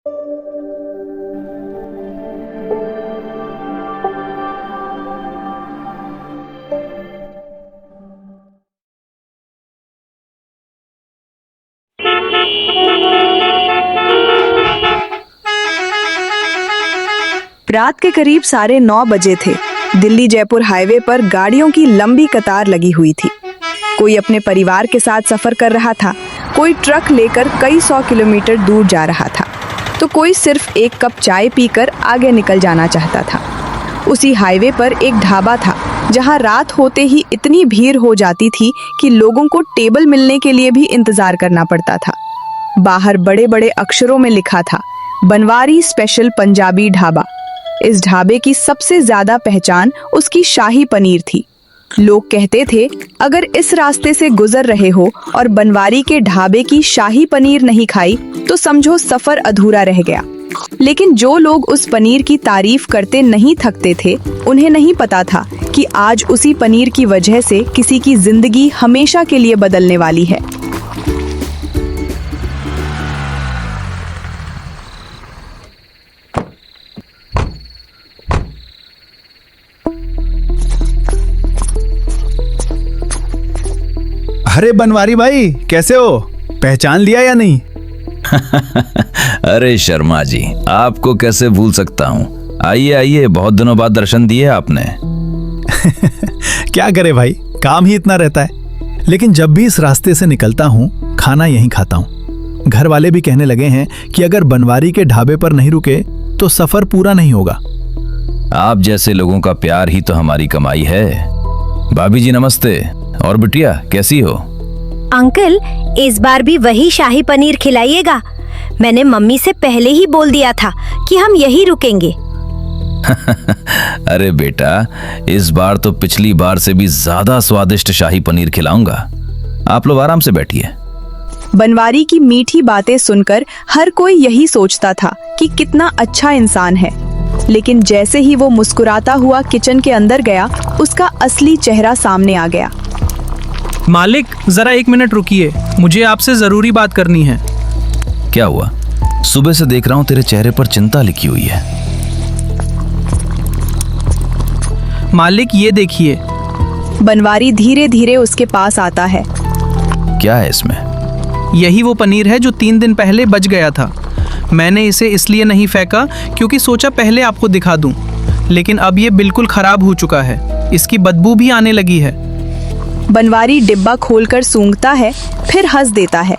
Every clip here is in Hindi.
रात के करीब 9:30 बजे थे। दिल्ली जयपुर हाईवे पर गाड़ियों की लंबी कतार लगी हुई थी। कोई अपने परिवार के साथ सफर कर रहा था, कोई ट्रक लेकर कई 100 किलोमीटर दूर जा रहा था, तो कोई सिर्फ एक कप चाय पीकर आगे निकल जाना चाहता था। उसी हाईवे पर एक ढाबा था जहां रात होते ही इतनी भीड़ हो जाती थी कि लोगों को टेबल मिलने के लिए भी इंतजार करना पड़ता था। बाहर बड़े बड़े अक्षरों में लिखा था, बनवारी स्पेशल पंजाबी ढाबा। इस ढाबे की सबसे ज्यादा पहचान उसकी शाही पनीर थी। लोग कहते थे, अगर इस रास्ते से गुजर रहे हो और बनवारी के ढाबे की शाही पनीर नहीं खाई तो समझो सफर अधूरा रह गया। लेकिन जो लोग उस पनीर की तारीफ करते नहीं थकते थे, उन्हें नहीं पता था कि आज उसी पनीर की वजह से किसी की जिंदगी हमेशा के लिए बदलने वाली है। अरे बनवारी भाई, कैसे हो? पहचान लिया या नहीं? अरे शर्मा जी, आपको कैसे भूल सकता हूँ। आइए आइए, बहुत दिनों बाद दर्शन दिए आपने। क्या करे भाई, काम ही इतना रहता है। लेकिन जब भी इस रास्ते से निकलता हूँ, खाना यहीं खाता हूँ। घर वाले भी कहने लगे हैं कि अगर बनवारी के ढाबे पर नहीं रुके तो सफर पूरा नहीं होगा। आप जैसे लोगों का प्यार ही तो हमारी कमाई है। भाभी जी नमस्ते। और बिटिया कैसी हो? अंकल, इस बार भी वही शाही पनीर खिलाइएगा। मैंने मम्मी से पहले ही बोल दिया था कि हम यहीं रुकेंगे। अरे बेटा, इस बार तो पिछली बार से भी ज्यादा स्वादिष्ट शाही पनीर खिलाऊंगा। आप लोग आराम से बैठिए। बनवारी की मीठी बातें सुनकर हर कोई यही सोचता था कि कितना अच्छा इंसान है। लेकिन जैसे ही वो मुस्कुराता हुआ किचन के अंदर गया, उसका असली चेहरा सामने आ गया। मालिक, जरा 1 मिनट रुकिए, मुझे आपसे जरूरी बात करनी है। क्या हुआ? सुबह से देख रहा हूँ तेरे चेहरे पर चिंता लिखी हुई है। मालिक ये देखिए। बनवारी धीरे धीरे उसके पास आता है। क्या है इसमें? यही वो पनीर है जो 3 दिन पहले बच गया था। मैंने इसे इसलिए नहीं फेंका क्योंकि सोचा पहले आपको दिखा दूं, लेकिन अब ये बिल्कुल खराब हो चुका है। इसकी बदबू भी आने लगी है। बनवारी डिब्बा खोलकर सूंघता है, फिर हंस देता है।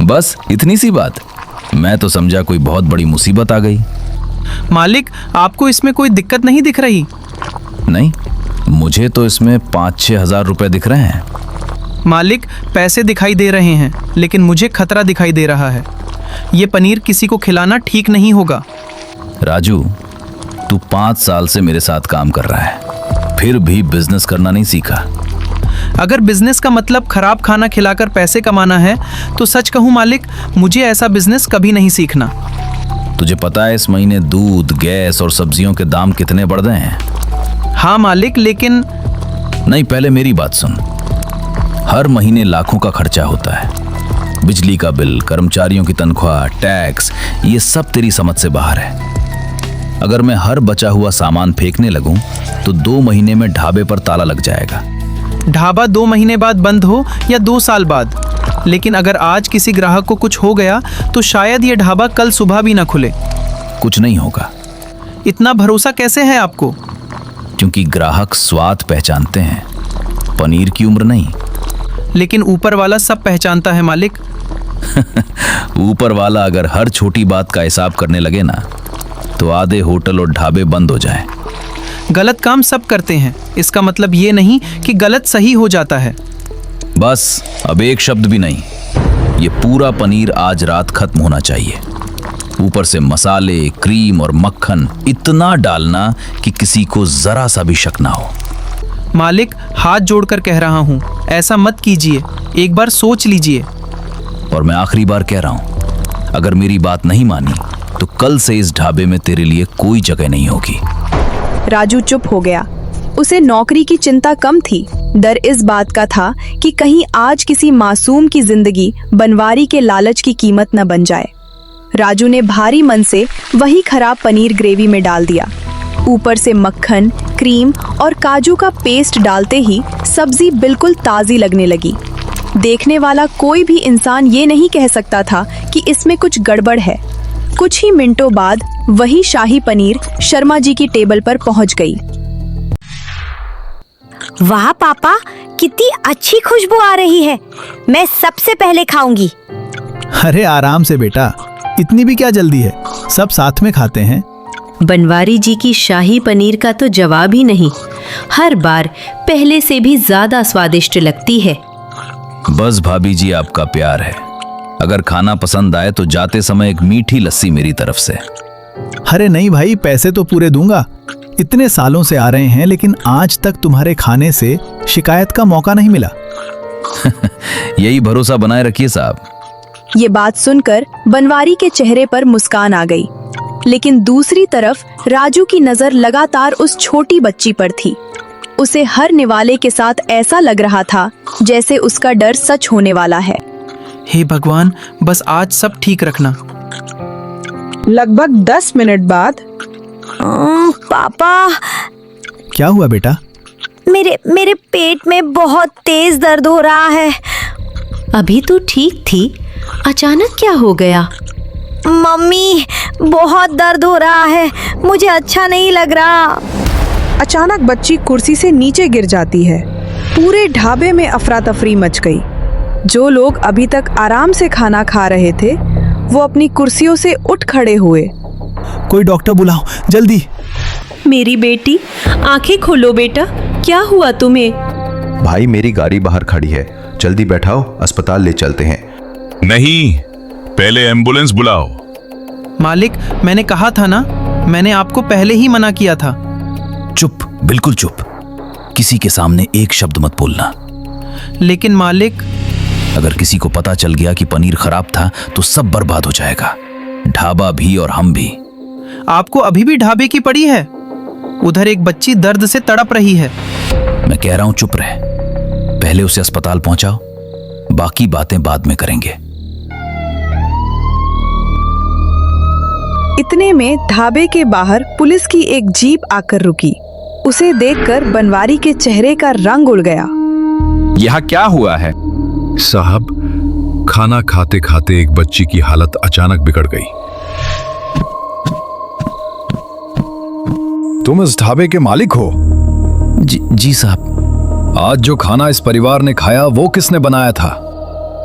बस इतनी सी बात? मैं तो समझा कोई बहुत बड़ी मुसीबत आ गई। मालिक, आपको इसमें कोई दिक्कत नहीं दिख रही? नहीं, मुझे तो इसमें 5-6 हजार रुपए दिख रहे हैं। मालिक, पैसे दिखाई दे रहे हैं, लेकिन मुझे खतरा दिखाई दे रहा है। ये पनीर किसी को खिलाना ठीक नहीं होगा। राजू, तू 5 साल से मेरे साथ काम कर रहा है, फिर भी बिजनेस करना नहीं सीखा। अगर बिजनेस का मतलब खराब खाना खिलाकर पैसे कमाना है तो सच कहूं मालिक, मुझे ऐसा बिजनेस कभी नहीं सीखना। तुझे पता है इस महीने दूध, गैस और सब्जियों के दाम कितने बढ़ गए हैं? हाँ मालिक, लेकिन नहीं, पहले मेरी बात सुन। हर महीने लाखों का खर्चा होता है। बिजली का बिल, कर्मचारियों की तनख्वाह, टैक्स, ये सब तेरी समझ से बाहर है। अगर मैं हर बचा हुआ सामान फेंकने लगूं तो 2 महीने में ढाबे पर ताला लग जाएगा। ढाबा 2 महीने बाद बंद हो या 2 साल बाद, लेकिन अगर आज किसी ग्राहक को कुछ हो गया तो शायद ये ढाबा कल सुबह भी ना खुले। कुछ नहीं होगा। इतना भरोसा कैसे है आपको? क्योंकि ग्राहक स्वाद पहचानते हैं, पनीर की उम्र नहीं। लेकिन ऊपर वाला सब पहचानता है मालिक। ऊपर वाला अगर हर छोटी बात का हिसाब करने लगे ना तो आधे होटल और ढाबे बंद हो जाए। गलत काम सब करते हैं, इसका मतलब ये नहीं कि गलत सही हो जाता है। बस अब एक शब्द भी नहीं। ये पूरा पनीर आज रात खत्म होना चाहिए। ऊपर से मसाले, क्रीम और मक्खन इतना डालना कि किसी को जरा सा भी शक ना हो। मालिक, हाथ जोड़कर कह रहा हूँ, ऐसा मत कीजिए। एक बार सोच लीजिए। और मैं आखिरी बार कह रहा हूँ, अगर मेरी बात नहीं मानी तो कल से इस ढाबे में तेरे लिए कोई जगह नहीं होगी। राजू चुप हो गया। उसे नौकरी की चिंता कम थी, डर इस बात का था कि कहीं आज किसी मासूम की जिंदगी बनवारी के लालच की कीमत न बन जाए। राजू ने भारी मन से वही खराब पनीर ग्रेवी में डाल दिया। ऊपर से मक्खन, क्रीम और काजू का पेस्ट डालते ही सब्जी बिल्कुल ताज़ी लगने लगी। देखने वाला कोई भी इंसान ये नहीं कह सकता था कि इसमें कुछ गड़बड़ है। कुछ ही मिनटों बाद वही शाही पनीर शर्मा जी की टेबल पर पहुंच गई। वाह पापा, कितनी अच्छी खुशबू आ रही है। मैं सबसे पहले खाऊंगी। अरे आराम से बेटा, इतनी भी क्या जल्दी है, सब साथ में खाते हैं। बनवारी जी की शाही पनीर का तो जवाब ही नहीं, हर बार पहले से भी ज्यादा स्वादिष्ट लगती है। बस भाभी जी आपका प्यार है। अगर खाना पसंद आए तो जाते समय एक मीठी लस्सी मेरी तरफ से। अरे नहीं भाई, पैसे तो पूरे दूंगा। इतने सालों से आ रहे हैं लेकिन आज तक तुम्हारे खाने से शिकायत का मौका नहीं मिला। यही भरोसा बनाए रखिए साहब। ये बात सुनकर बनवारी के चेहरे पर मुस्कान आ गई, लेकिन दूसरी तरफ राजू की नजर लगातार उस छोटी बच्ची पर थी। उसे हर निवाले के साथ ऐसा लग रहा था जैसे उसका डर सच होने वाला है। हे भगवान, बस आज सब ठीक रखना। लगभग 10 मिनट बाद पापा, क्या हुआ बेटा? मेरे पेट में बहुत तेज दर्द हो रहा है। अभी तो ठीक थी, अचानक क्या हो गया? मम्मी, बहुत दर्द हो रहा है, मुझे अच्छा नहीं लग रहा। अचानक बच्ची कुर्सी से नीचे गिर जाती है। पूरे ढाबे में अफरा तफरी मच गई। जो लोग अभी तक आराम से खाना खा रहे थे वो अपनी कुर्सियों से उठ खड़े हुए। कोई डॉक्टर बुलाओ जल्दी। मेरी बेटी, आंखें खोलो बेटा, क्या हुआ तुम्हें? भाई, मेरी गाड़ी बाहर खड़ी है, जल्दी बैठाओ, अस्पताल ले चलते हैं। नहीं, पहले एम्बुलेंस बुलाओ। मालिक, मैंने कहा था ना, मैंने आपको पहले ही मना किया था। चुप, बिल्कुल चुप। किसी के सामने एक शब्द मत बोलना। लेकिन मालिक, अगर किसी को पता चल गया कि पनीर खराब था तो सब बर्बाद हो जाएगा, ढाबा भी और हम भी। आपको अभी भी ढाबे की पड़ी है? उधर एक बच्ची दर्द से तड़प रही है। मैं कह रहा हूं चुप रह, पहले उसे अस्पताल पहुंचाओ, बाकी बातें बाद में करेंगे। इतने में ढाबे के बाहर पुलिस की एक जीप आकर रुकी। उसे देखकर बनवारी के चेहरे का रंग उड़ गया। यहाँ क्या हुआ है? साहब, खाना खाते खाते एक बच्ची की हालत अचानक बिगड़ गई। तुम इस ढाबे के मालिक हो? जी साहब। आज जो खाना इस परिवार ने खाया वो किसने बनाया था?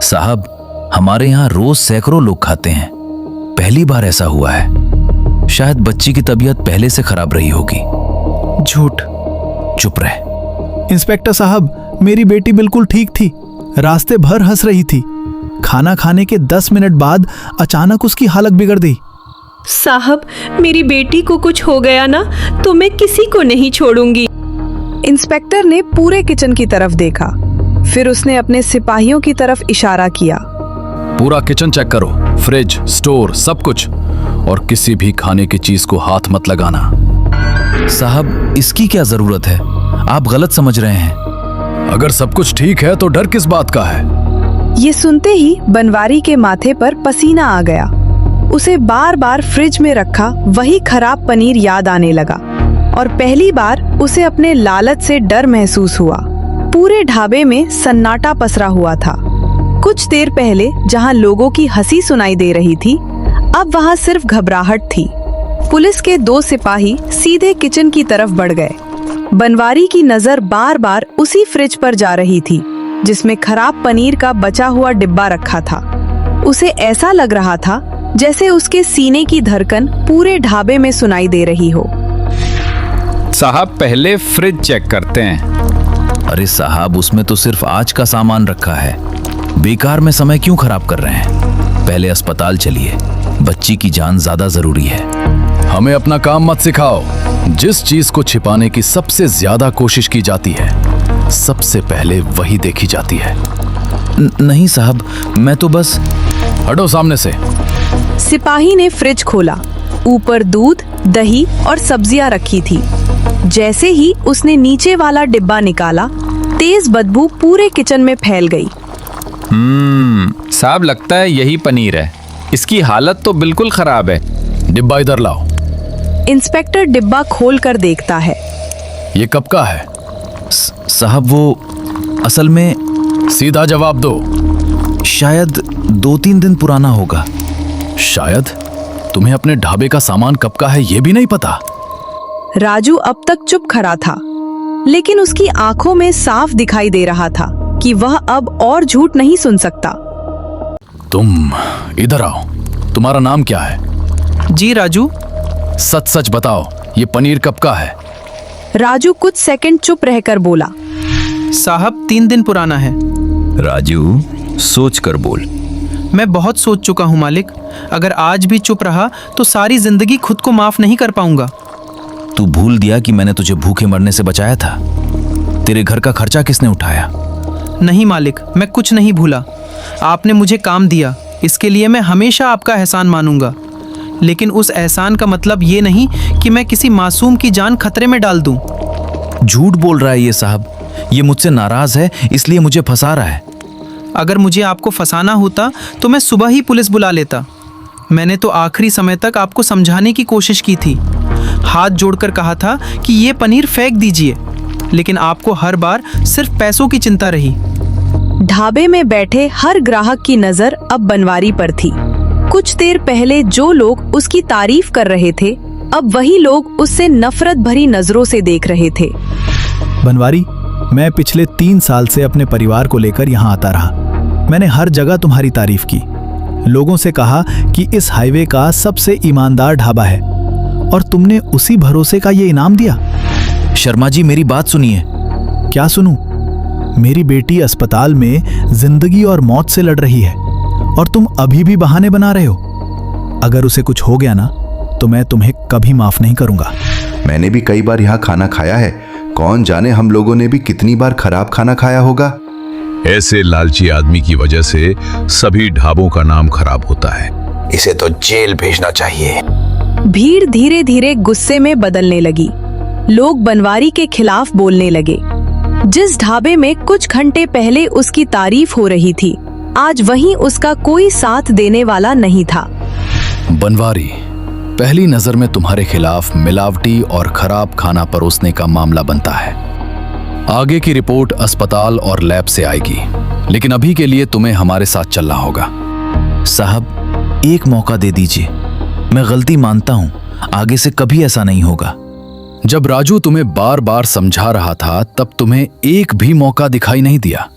साहब, हमारे यहाँ रोज सैकड़ों लोग खाते हैं, पहली बार ऐसा हुआ है। शायद बच्ची की तबीयत पहले से खराब रही होगी। झूठ। चुप रह। इंस्पेक्टर साहब, मेरी बेटी बिल्कुल ठीक थी, रास्ते भर हंस रही थी। खाना खाने के 10 मिनट बाद अचानक उसकी हालत बिगड़ गई। साहब, मेरी बेटी को कुछ हो गया ना तो मैं किसी को नहीं छोड़ूंगी। इंस्पेक्टर ने पूरे किचन की तरफ देखा, फिर उसने अपने सिपाहियों की तरफ इशारा किया। पूरा किचन चेक करो, फ्रिज, स्टोर, सब कुछ, और किसी भी खाने की चीज को हाथ मत लगाना। साहब, इसकी क्या जरूरत है? आप गलत समझ रहे हैं। अगर सब कुछ ठीक है तो डर किस बात का है? ये सुनते ही बनवारी के माथे पर पसीना आ गया। उसे बार बार फ्रिज में रखा वही खराब पनीर याद आने लगा और पहली बार उसे अपने लालच से डर महसूस हुआ। पूरे ढाबे में सन्नाटा पसरा हुआ था। कुछ देर पहले जहां लोगों की हंसी सुनाई दे रही थी, अब वहां सिर्फ घबराहट थी। पुलिस के 2 सिपाही सीधे किचन की तरफ बढ़ गए। बनवारी की नजर बार बार उसी फ्रिज पर जा रही थी जिसमें खराब पनीर का बचा हुआ डिब्बा रखा था। उसे ऐसा लग रहा था जैसे उसके सीने की धड़कन पूरे ढाबे में सुनाई दे रही हो। साहब, पहले फ्रिज चेक करते हैं। अरे साहब, उसमें तो सिर्फ आज का सामान रखा है, बेकार में समय क्यों खराब कर रहे हैं? पहले अस्पताल चलिए, बच्ची की जान ज्यादा जरूरी है। हमें अपना काम मत सिखाओ। जिस चीज को छिपाने की सबसे ज्यादा कोशिश की जाती है, सबसे पहले वही देखी जाती है। नहीं साहब, मैं तो बस। हटो सामने से। सिपाही ने फ्रिज खोला। ऊपर दूध, दही और सब्जियां रखी थी। जैसे ही उसने नीचे वाला डिब्बा निकाला, तेज बदबू पूरे किचन में फैल गई। साहब, लगता है यही पनीर है। इसकी हालत तो बिल्कुल खराब है। डिब्बा इधर लाओ। इंस्पेक्टर डिब्बा खोल कर देखता है। ये कब का है? साहब वो असल में सीधा जवाब दो। शायद 2-3 दिन पुराना होगा। शायद? तुम्हें अपने ढाबे का सामान कब का है ये भी नहीं पता? राजू अब तक चुप खड़ा था, लेकिन उसकी आंखों में साफ दिखाई दे रहा था कि वह अब और झूठ नहीं सुन सकता। तुम इधर आओ। तुम्हारा नाम क्या है? जी राजू। सच सच बताओ, ये पनीर कब का है? राजू कुछ सेकंड चुप रहकर बोला, साहब 3 दिन पुराना है। राजू सोच कर बोल। मैं बहुत सोच चुका हूँ मालिक। अगर आज भी चुप रहा तो सारी जिंदगी खुद को माफ नहीं कर पाऊंगा। तू भूल दिया कि मैंने तुझे भूखे मरने से बचाया था? तेरे घर का खर्चा किसने उठाया? नहीं मालिक, मैं कुछ नहीं भूला। आपने मुझे काम दिया, इसके लिए मैं हमेशा आपका एहसान मानूंगा। लेकिन उस एहसान का मतलब ये नहीं कि मैं किसी मासूम की जान खतरे में डाल दूं। झूठ बोल रहा है ये साहब। ये मुझसे नाराज है, इसलिए मुझे फंसा रहा है। अगर मुझे आपको फंसाना होता तो मैं सुबह ही पुलिस बुला लेता। मैंने तो आखिरी समय तक आपको समझाने की कोशिश की थी। हाथ जोड़कर कहा था कि ये पनीर फेंक दीजिए, लेकिन आपको हर बार सिर्फ पैसों की चिंता रही। ढाबे में बैठे हर ग्राहक की नजर अब बनवारी पर थी। कुछ देर पहले जो लोग उसकी तारीफ कर रहे थे, अब वही लोग उससे नफरत भरी नजरों से देख रहे थे। बनवारी, मैं पिछले 3 साल से अपने परिवार को लेकर यहाँ आता रहा। मैंने हर जगह तुम्हारी तारीफ की। लोगों से कहा कि इस हाईवे का सबसे ईमानदार ढाबा है, और तुमने उसी भरोसे का ये इनाम दिया। शर्मा जी मेरी बात सुनिए। क्या सुनूं? मेरी बेटी अस्पताल में जिंदगी और मौत से लड़ रही है, और तुम अभी भी बहाने बना रहे हो। अगर उसे कुछ हो गया ना, तो मैं तुम्हें कभी माफ नहीं करूंगा। मैंने भी कई बार यहाँ खाना खाया है। कौन जाने हम लोगों ने भी कितनी बार खराब खाना खाया होगा। ऐसे लालची आदमी की वजह से सभी ढाबों का नाम खराब होता है। इसे तो जेल भेजना चाहिए। भीड़ धीरे धीरे गुस्से में बदलने लगी। लोग बनवारी के खिलाफ बोलने लगे। जिस ढाबे में कुछ घंटे पहले उसकी तारीफ हो रही थी, आज वहीं उसका कोई साथ देने वाला नहीं था। बनवारी, पहली नजर में तुम्हारे खिलाफ मिलावटी और खराब खाना परोसने का मामला बनता है। आगे की रिपोर्ट अस्पताल और लैब से आएगी, लेकिन अभी के लिए तुम्हें हमारे साथ चलना होगा। साहब एक मौका दे दीजिए। मैं गलती मानता हूं, आगे से कभी ऐसा नहीं होगा। जब राजू तुम्हें बार बार समझा रहा था, तब तुम्हें एक भी मौका दिखाई नहीं दिया।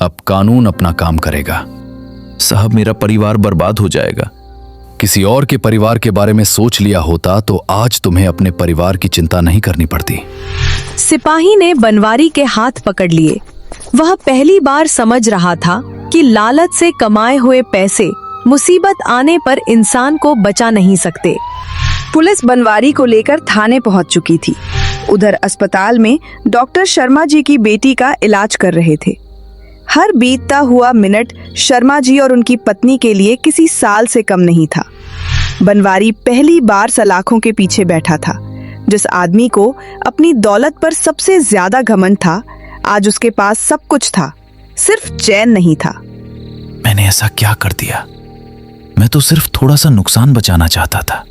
अब कानून अपना काम करेगा। साहब मेरा परिवार बर्बाद हो जाएगा। किसी और के परिवार के बारे में सोच लिया होता तो आज तुम्हें अपने परिवार की चिंता नहीं करनी पड़ती। सिपाही ने बनवारी के हाथ पकड़ लिए। वह पहली बार समझ रहा था कि लालच से कमाए हुए पैसे मुसीबत आने पर इंसान को बचा नहीं सकते। पुलिस बनवारी को लेकर थाने पहुंच चुकी थी। उधर अस्पताल में डॉक्टर शर्मा जी की बेटी का इलाज कर रहे थे। हर बीतता हुआ मिनट शर्मा जी और उनकी पत्नी के लिए किसी साल से कम नहीं था। बनवारी पहली बार सलाखों के पीछे बैठा था। जिस आदमी को अपनी दौलत पर सबसे ज्यादा घमंड था, आज उसके पास सब कुछ था, सिर्फ चैन नहीं था। मैंने ऐसा क्या कर दिया? मैं तो सिर्फ थोड़ा सा नुकसान बचाना चाहता था।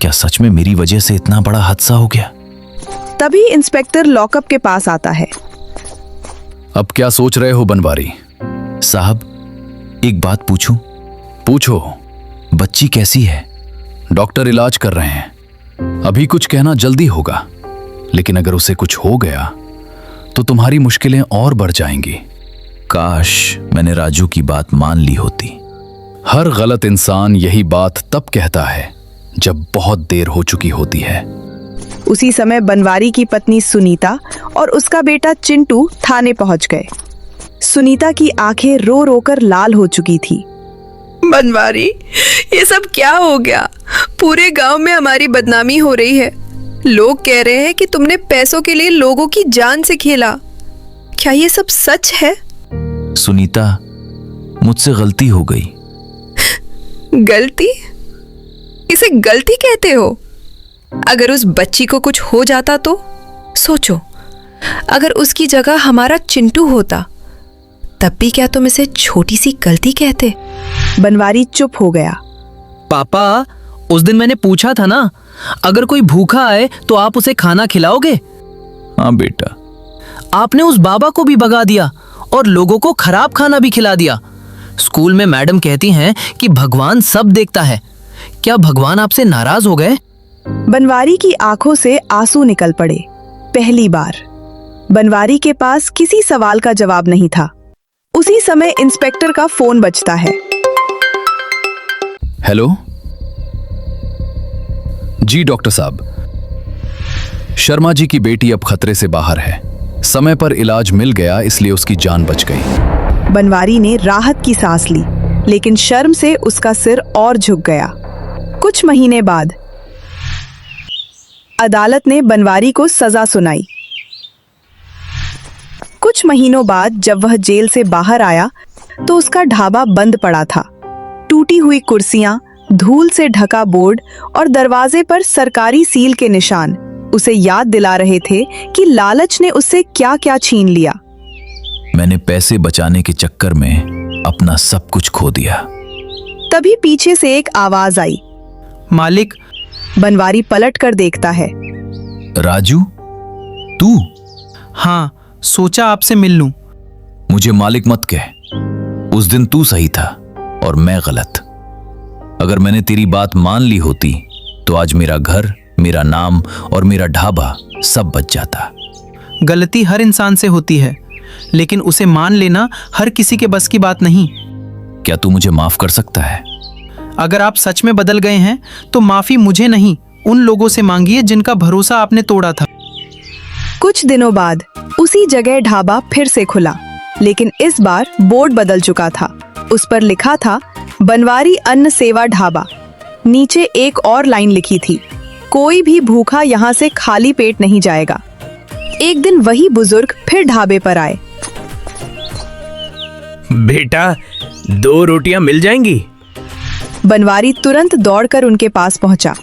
क्या सच में मेरी वजह से इतना बड़ा हादसा हो गया? तभी इंस्पेक्टर लॉकअप के पास आता है। अब क्या सोच रहे हो बनवारी? साहब एक बात पूछूं? पूछो। बच्ची कैसी है? डॉक्टर इलाज कर रहे हैं। अभी कुछ कहना जल्दी होगा, लेकिन अगर उसे कुछ हो गया तो तुम्हारी मुश्किलें और बढ़ जाएंगी। काश मैंने राजू की बात मान ली होती। हर गलत इंसान यही बात तब कहता है जब बहुत देर हो चुकी होती है। उसी समय बनवारी की पत्नी सुनीता और उसका बेटा चिंटू थाने पहुंच गए। सुनीता की आंखें रो रो कर लाल हो चुकी थी। बनवारी, ये सब क्या हो गया? पूरे गांव में हमारी बदनामी हो रही है। लोग कह रहे हैं कि तुमने पैसों के लिए लोगों की जान से खेला। क्या ये सब सच है? सुनीता, मुझसे गलती हो गई। गलती? इसे गलती कहते हो? अगर उस बच्ची को कुछ हो जाता तो? सोचो, अगर उसकी जगह हमारा चिंटू होता, तब भी क्या तुम इसे छोटी सी गलती कहते? बनवारी चुप हो गया। पापा, उस दिन मैंने पूछा था ना, अगर कोई भूखा आए तो आप उसे खाना खिलाओगे? हाँ बेटा। आपने उस बाबा को भी भगा दिया और लोगों को खराब खाना भी खिला दिया। स्कूल में मैडम कहती हैं कि भगवान सब देखता है। क्या भगवान आपसे नाराज हो गए? बनवारी की आंखों से आंसू निकल पड़े। पहली बार बनवारी के पास किसी सवाल का जवाब नहीं था। उसी समय इंस्पेक्टर का फोन बजता है। हेलो जी डॉक्टर साहब, शर्मा जी की बेटी अब खतरे से बाहर है। समय पर इलाज मिल गया, इसलिए उसकी जान बच गई। बनवारी ने राहत की सांस ली, लेकिन शर्म से उसका सिर और झुक गया। कुछ महीने बाद अदालत ने बनवारी को सजा सुनाई। कुछ महीनों बाद जब वह जेल से बाहर आया तो उसका ढाबा बंद पड़ा था। टूटी हुई कुर्सियां, धूल से ढका बोर्ड और दरवाजे पर सरकारी सील के निशान उसे याद दिला रहे थे कि लालच ने उससे क्या क्या छीन लिया। मैंने पैसे बचाने के चक्कर में अपना सब कुछ खो दिया। तभी पीछे से एक आवाज आई। मालिक। बनवारी पलट कर देखता है। राजू, तू? हाँ, सोचा आपसे मिल लूं। मुझे मालिक मत कह। उस दिन तू सही था और मैं गलत। अगर मैंने तेरी बात मान ली होती तो आज मेरा घर, मेरा नाम और मेरा ढाबा सब बच जाता। गलती हर इंसान से होती है, लेकिन उसे मान लेना हर किसी के बस की बात नहीं। क्या तू मुझे माफ कर सकता है? अगर आप सच में बदल गए हैं तो माफी मुझे नहीं, उन लोगों से मांगिए जिनका भरोसा आपने तोड़ा था। कुछ दिनों बाद उसी जगह ढाबा फिर से खुला, लेकिन इस बार बोर्ड बदल चुका था। उस पर लिखा था बनवारी अन्न सेवा ढाबा। नीचे एक और लाइन लिखी थी, कोई भी भूखा यहाँ से खाली पेट नहीं जाएगा। एक दिन वही बुजुर्ग फिर ढाबे पर आए। बेटा, 2 रोटियां मिल जाएंगी? बनवारी तुरंत दौड़कर उनके पास पहुंचा।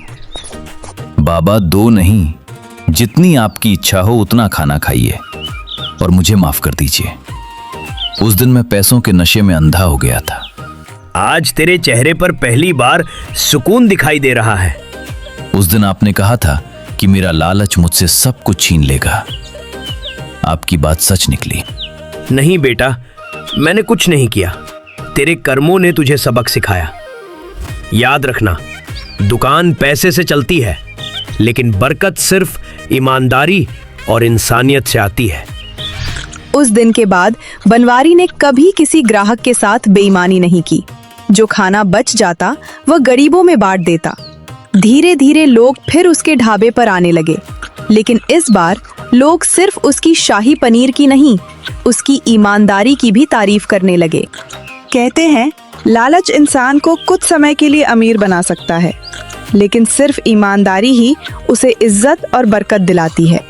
बाबा, 2 नहीं, जितनी आपकी इच्छा हो उतना खाना खाइए और मुझे माफ कर दीजिए। उस दिन मैं पैसों के नशे में अंधा हो गया था। आज तेरे चेहरे पर पहली बार सुकून दिखाई दे रहा है। उस दिन आपने कहा था कि मेरा लालच मुझसे सब कुछ छीन लेगा। आपकी बात सच निकली। नहीं बेटा, मैंने कुछ नहीं किया। तेरे कर्मों ने तुझे सबक सिखाया। याद रखना, दुकान पैसे से चलती है, लेकिन बरकत सिर्फ ईमानदारी और इंसानियत से आती है। उस दिन के बाद बनवारी ने कभी किसी ग्राहक के साथ बेईमानी नहीं की। जो खाना बच जाता वह गरीबों में बांट देता। धीरे धीरे लोग फिर उसके ढाबे पर आने लगे, लेकिन इस बार लोग सिर्फ उसकी शाही पनीर की नहीं, उसकी ईमानदारी की भी तारीफ करने लगे। कहते हैं, लालच इंसान को कुछ समय के लिए अमीर बना सकता है, लेकिन सिर्फ ईमानदारी ही उसे इज्जत और बरकत दिलाती है।